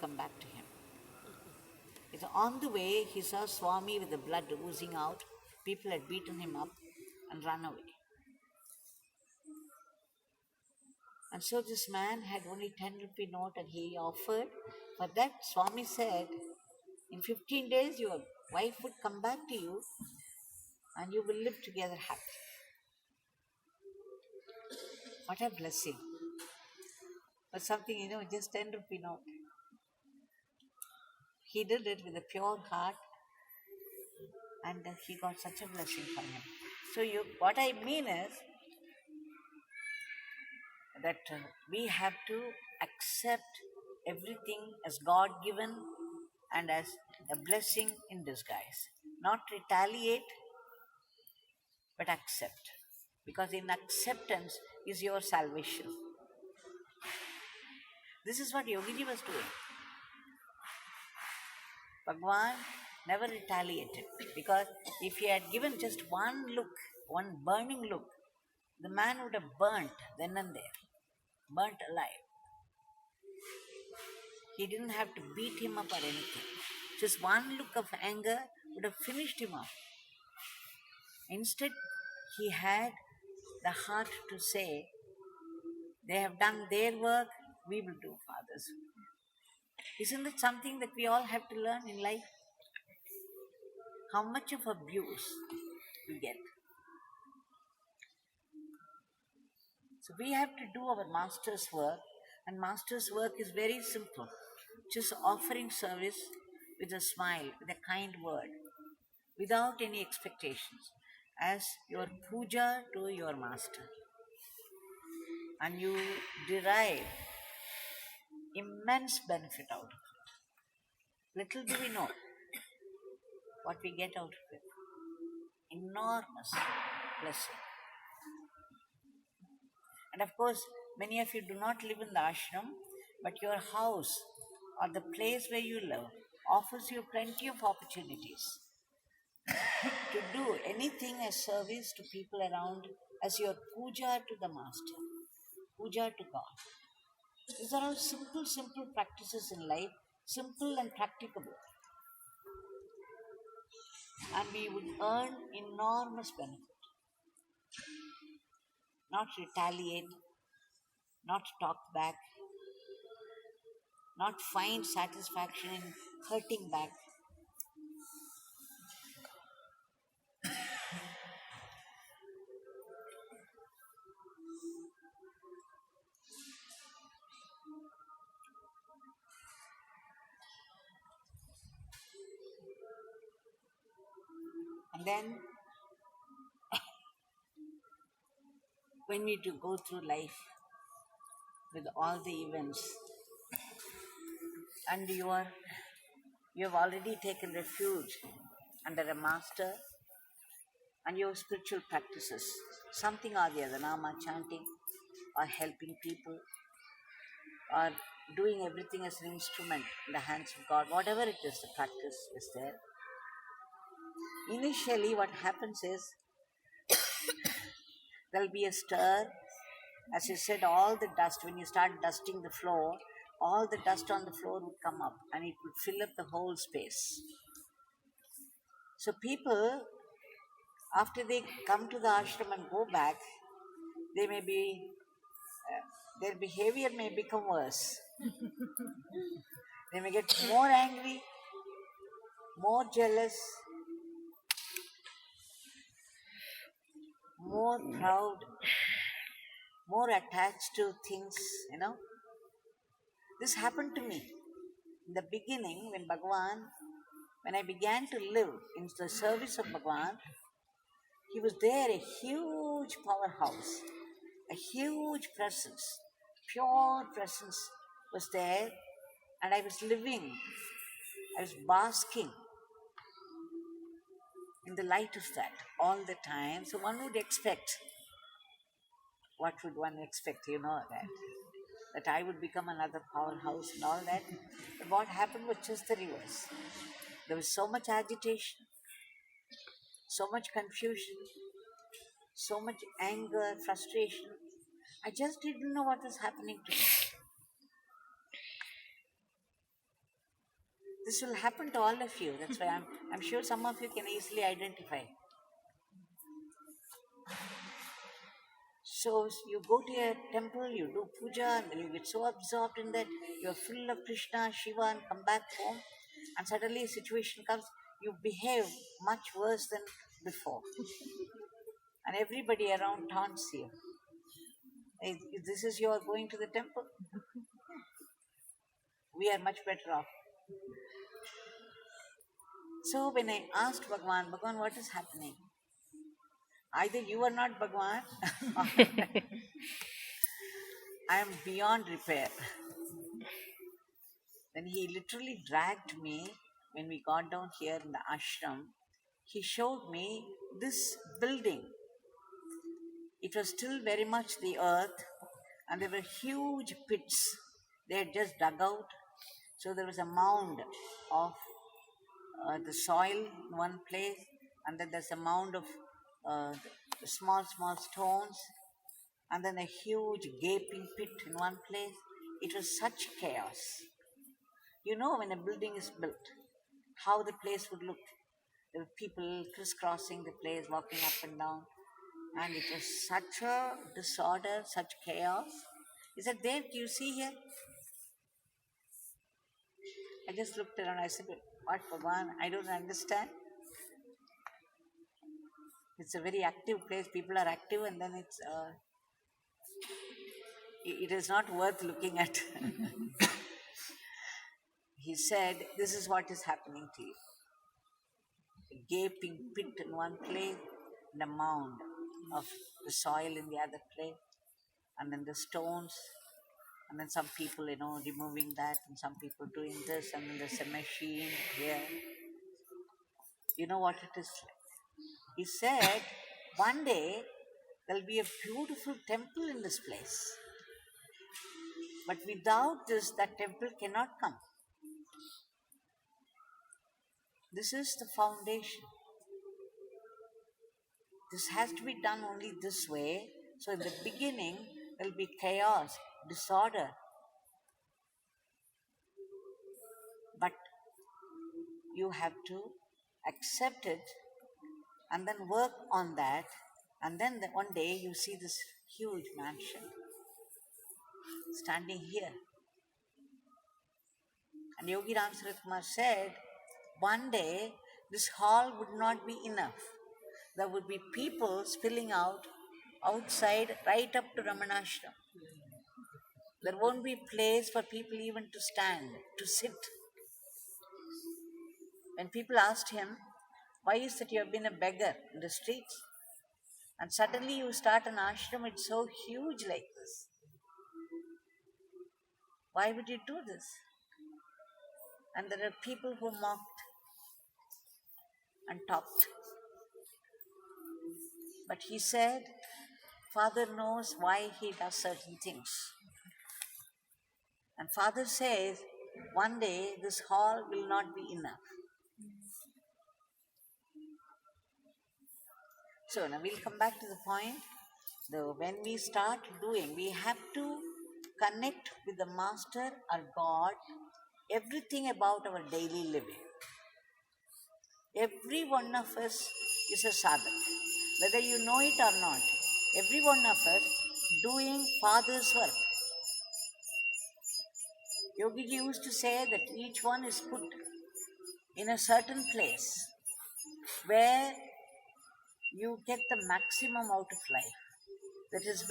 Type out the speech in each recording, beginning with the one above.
come back to him. It's on the way, he saw Swami with the blood oozing out. People had beaten him up and run away. And so this man had only 10 rupee note and he offered. For that, Swami said, in 15 days your wife would come back to you and you will live together happily. What a blessing. But something, just 10 rupee note. He did it with a pure heart and he got such a blessing from him. So what I mean is that we have to accept everything as God-given and as a blessing in disguise. Not retaliate, but accept. Because in acceptance is your salvation. This is what Yogiji was doing. Bhagwan never retaliated, because if he had given just one look, one burning look, the man would have burnt then and there, burnt alive. He didn't have to beat him up or anything. Just one look of anger would have finished him off. Instead, he had the heart to say, they have done their work, we will do Father's work. Isn't it something that we all have to learn in life? How much of abuse we get. So we have to do our Master's work, and Master's work is very simple. Just offering service with a smile, with a kind word, without any expectations, as your puja to your Master. And you derive immense benefit out of it. Little do we know what we get out of it. Enormous blessing. And of course, many of you do not live in the ashram, but your house or the place where you live offers you plenty of opportunities to do anything as service to people around as your puja to the Master, puja to God. These are all simple practices in life, simple and practicable. And we would earn enormous benefit. Not retaliate, not talk back, not find satisfaction in hurting back. And then, when we do go through life with all the events, and you have already taken refuge under a Master, and your spiritual practices, something or the other, nama, chanting, or helping people, or doing everything as an instrument in the hands of God, whatever it is, the practice is there. Initially, what happens is, there'll be a stir. As you said, all the dust, when you start dusting the floor, all the dust on the floor would come up and it would fill up the whole space. So people, after they come to the ashram and go back, they may be, their behavior may become worse. They may get more angry, more jealous, more proud, more attached to things, This happened to me. In the beginning, when I began to live in the service of Bhagwan, he was there, a huge powerhouse, a huge presence, pure presence was there, and I was living, I was basking in the light of that all the time. So one would expect, what would one expect, that I would become another powerhouse and all that. But what happened was just the reverse. There was so much agitation, so much confusion, so much anger, frustration. I just didn't know what was happening to me. This will happen to all of you. That's why I'm sure some of you can easily identify. So you go to a temple, you do puja, and then you get so absorbed in that, you're full of Krishna, Shiva, and come back home, and suddenly a situation comes, you behave much worse than before. And everybody around taunts you. Hey, this is your going to the temple? We are much better off. So when I asked Bhagwan, what is happening? Either you are not Bhagwan, or I am beyond repair. Then he literally dragged me when we got down here in the ashram. He showed me this building. It was still very much the earth, and there were huge pits. They had just dug out. So there was a mound of the soil in one place, and then there's a mound of small, small stones, and then a huge gaping pit in one place. It was such chaos. You know, when a building is built, how the place would look. There were people crisscrossing the place, walking up and down, and it was such a disorder, such chaos. Is that there? Do you see here? I just looked around. I said, "What, Bhagwan? I don't understand." It's a very active place. People are active, and then it is not worth looking at. He said, "This is what is happening to you. A gaping pit in one place, and a mound of the soil in the other place, and then the stones, and then some people, removing that, and some people doing this, and then there's a machine here. You know what it is like." He said, "One day there'll be a beautiful temple in this place. But without this, that temple cannot come. This is the foundation. This has to be done only this way. So in the beginning, there'll be chaos, disorder. But you have to accept it and then work on that. And then one day you see this huge mansion standing here." And Yogi Ram Kumar said, one day this hall would not be enough. There would be people spilling out outside right up to Ramanashram. There won't be place for people even to stand, to sit. When people asked him, "Why is it you have been a beggar in the streets? And suddenly you start an ashram, it's so huge like this. Why would you do this?" And there are people who mocked and talked. But he said, Father knows why he does certain things. And Father says, one day this hall will not be enough. So now we'll come back to the point. When we start doing, we have to connect with the Master or God, everything about our daily living. Every one of us is a sadhak, whether you know it or not. Every one of us doing Father's work. Yogiji used to say that each one is put in a certain place where you get the maximum out of life. That is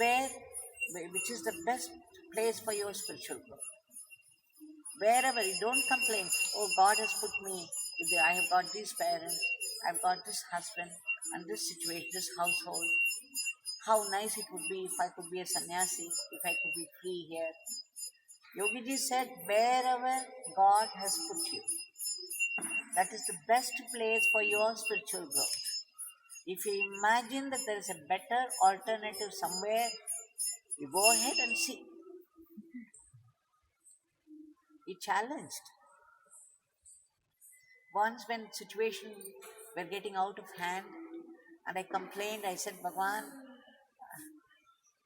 which is the best place for your spiritual growth. Wherever, you don't complain, "Oh, God has put me, I have got these parents, I've got this husband, and this situation, this household. How nice it would be if I could be a sannyasi, if I could be free here." Yogiji said, wherever God has put you, that is the best place for your spiritual growth. If you imagine that there is a better alternative somewhere, you go ahead and see. He challenged. Once when situations were getting out of hand and I complained, I said, "Bhagwan,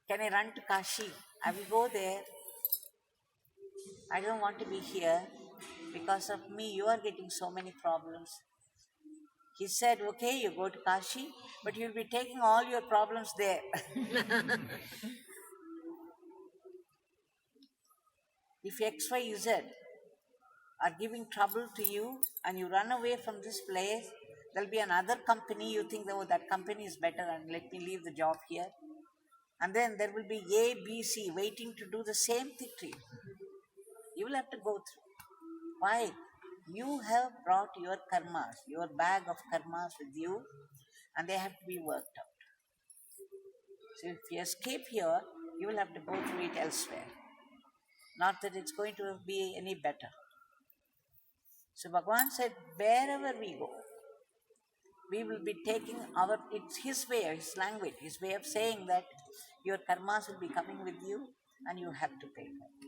can I run to Kashi? I will go there. I don't want to be here Because of me, you are getting so many problems. He said, okay, you go to Kashi, but you'll be taking all your problems there. If X, Y, Z are giving trouble to you and you run away from this place, there'll be another company, you think, oh, that company is better and let me leave the job here. And then there will be A, B, C waiting to do the same thing to you. You will have to go through. Why? You have brought your karmas, your bag of karmas with you, and they have to be worked out. So if you escape here, you will have to go through it elsewhere. Not that it's going to be any better. So Bhagavan said, wherever we go, we will be taking it's his way, his language, his way of saying that your karmas will be coming with you and you have to pay for it.